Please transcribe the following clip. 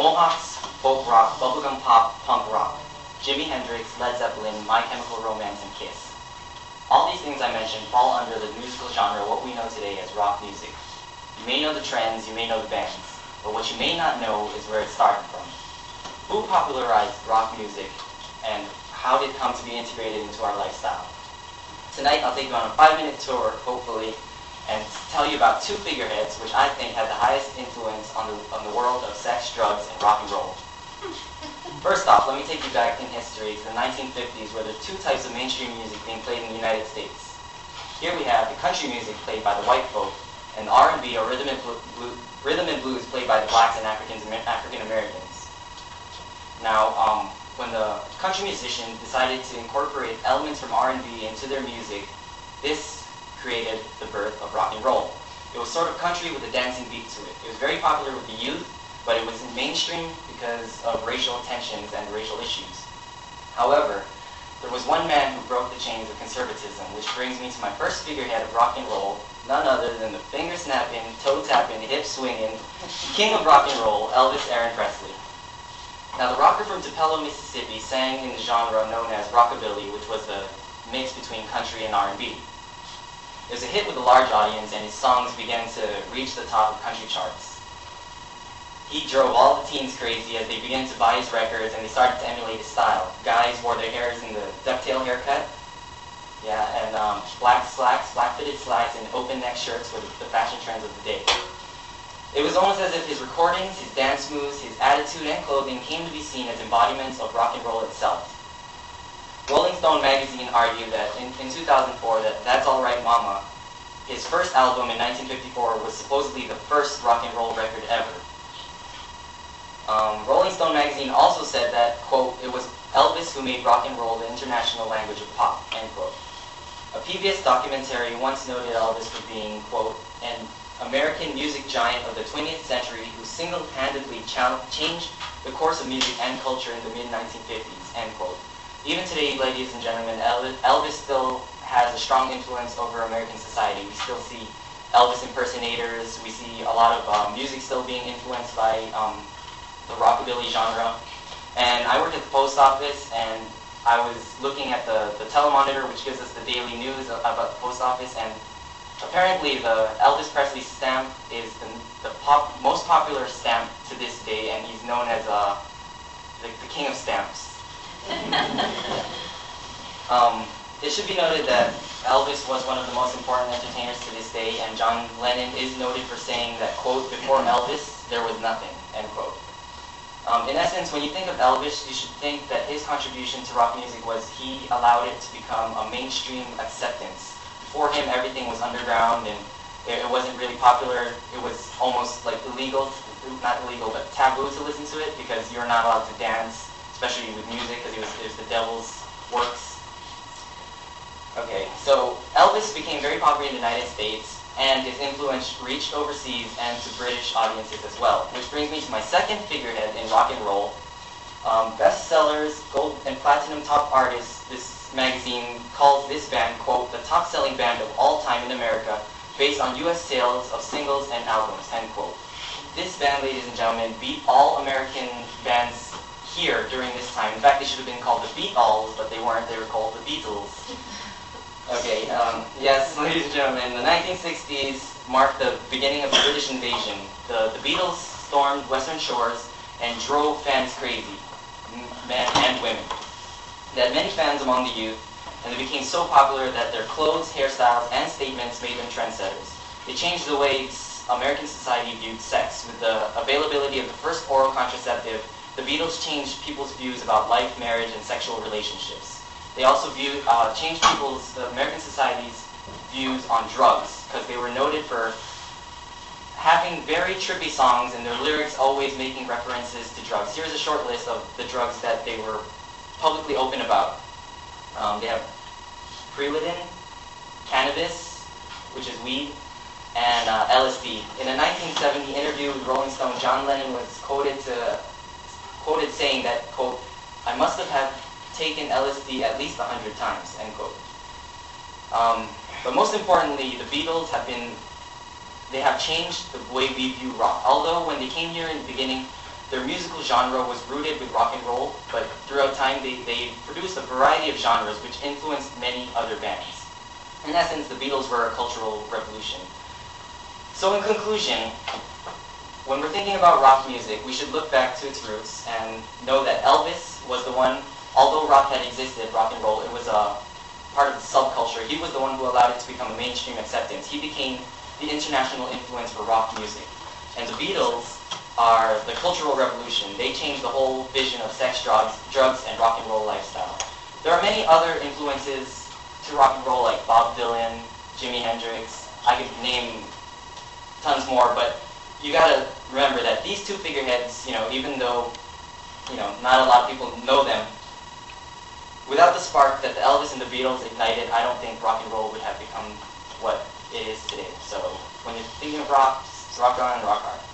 Mohawks, folk rock, bubblegum pop, punk rock, Jimi Hendrix, Led Zeppelin, My Chemical Romance, and Kiss. All these things I mentioned fall under the musical genre what we know today as rock music. You may know the trends, you may know the bands, but what you may not know is where it started from. Who popularized rock music, and how did it come to be integrated into our lifestyle? Tonight I'll take you on a 5-minute tour, hopefully, and tell you about two figureheads which I think had the highest influence on the world of sex, drugs, and rock and roll. First off, let me take you back in history to the 1950s, where there are two types of mainstream music being played in the United States. Here we have the country music played by the white folk, and R&B, or rhythm and blues, played by the blacks and African Americans. Now, when the country musicians decided to incorporate elements from R&B into their music, this created the birth of rock and roll. It was sort of country with a dancing beat to it. It was very popular with the youth, but it was in mainstream because of racial tensions and racial issues. However, there was one man who broke the chains of conservatism, which brings me to my first figurehead of rock and roll, none other than the finger-snapping, toe-tapping, hip-swinging king of rock and roll, Elvis Aaron Presley. Now, the rocker from Tupelo, Mississippi sang in the genre known as rockabilly, which was a mix between country and R&B. It was a hit with a large audience, and his songs began to reach the top of country charts. He drove all the teens crazy as they began to buy his records and they started to emulate his style. Guys wore their hairs in the ducktail haircut, and black slacks, black-fitted slacks, and open-neck shirts were the fashion trends of the day. It was almost as if his recordings, his dance moves, his attitude, and clothing came to be seen as embodiments of rock and roll itself. Rolling Stone magazine argued that in 2004 that That's All Right Mama, his first album in 1954, was supposedly the first rock and roll record ever. Rolling Stone magazine also said that, quote, it was Elvis who made rock and roll the international language of pop, end quote. A PBS documentary once noted Elvis for being, quote, an American music giant of the 20th century who single-handedly changed the course of music and culture in the mid-1950s, end quote. Even today, ladies and gentlemen, Elvis still has a strong influence over American society. We still see Elvis impersonators, we see a lot of music still being influenced by the rockabilly genre. And I work at the post office, and I was looking at the telemonitor, which gives us the daily news about the post office, and apparently the Elvis Presley stamp is the most popular stamp to this day, and he's known as the king of stamps. It should be noted that Elvis was one of the most important entertainers to this day, and John Lennon is noted for saying that, quote, before Elvis, there was nothing, end quote. In essence, when you think of Elvis, you should think that his contribution to rock music was he allowed it to become a mainstream acceptance. Before him, everything was underground and it wasn't really popular. It was almost like illegal, not illegal, but taboo to listen to it because you're not allowed to dance, especially with music, because it was the devil's works. Okay, so Elvis became very popular in the United States, and his influence reached overseas and to British audiences as well. Which brings me to my second figurehead in rock and roll. Bestsellers, gold and platinum top artists, this magazine calls this band, quote, the top-selling band of all time in America, based on U.S. sales of singles and albums, end quote. This band, ladies and gentlemen, beat all American bands here during this time. In fact, they should have been called the Beatles, but they weren't. They were called the Beatles. Okay, yes, ladies and gentlemen, the 1960s marked the beginning of the British invasion. The Beatles stormed Western shores and drove fans crazy, men and women. They had many fans among the youth, and they became so popular that their clothes, hairstyles, and statements made them trendsetters. They changed the way American society viewed sex. With the availability of the first oral contraceptive, the Beatles changed people's views about life, marriage, and sexual relationships. They also changed American society's views on drugs, because they were noted for having very trippy songs and their lyrics always making references to drugs. Here's a short list of the drugs that they were publicly open about. They have Preludin, cannabis, which is weed, and LSD. In a 1970 interview with Rolling Stone, John Lennon was quoted saying that, quote, I must have taken LSD at least 100 times, end quote. But most importantly, the Beatles have changed the way we view rock. Although when they came here in the beginning, their musical genre was rooted with rock and roll, but throughout time they produced a variety of genres which influenced many other bands. In essence, the Beatles were a cultural revolution. So in conclusion, when we're thinking about rock music, we should look back to its roots and know that Elvis was the one, although rock had existed, rock and roll, it was a part of the subculture. He was the one who allowed it to become a mainstream acceptance. He became the international influence for rock music. And the Beatles are the cultural revolution. They changed the whole vision of sex, drugs, and rock and roll lifestyle. There are many other influences to rock and roll, like Bob Dylan, Jimi Hendrix. I could name tons more, but you gotta remember that these two figureheads, even though, not a lot of people know them, without the spark that the Elvis and the Beatles ignited, I don't think rock and roll would have become what it is today. So when you're thinking of rock, just rock on and rock hard.